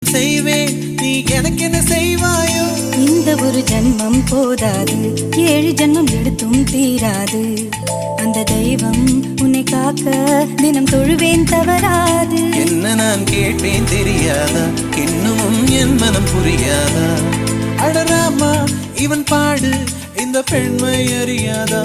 செய்வேன், நீ எனக்கு என்ன செய்வாயோ? இந்த ஒரு ஜன்மம் போதாது, 7 ஜன்மம் எடுத்தும் தீராது. அந்த தெய்வம் உன்னை காக்க தினம் தொழுவேன் தவறாது. என்ன நான் கேட்டேன் தெரியாதா, இன்னும் என் மனம் புரியாதா? அடராமா இவன் பாடு இந்த பெண்மை அறியாதா?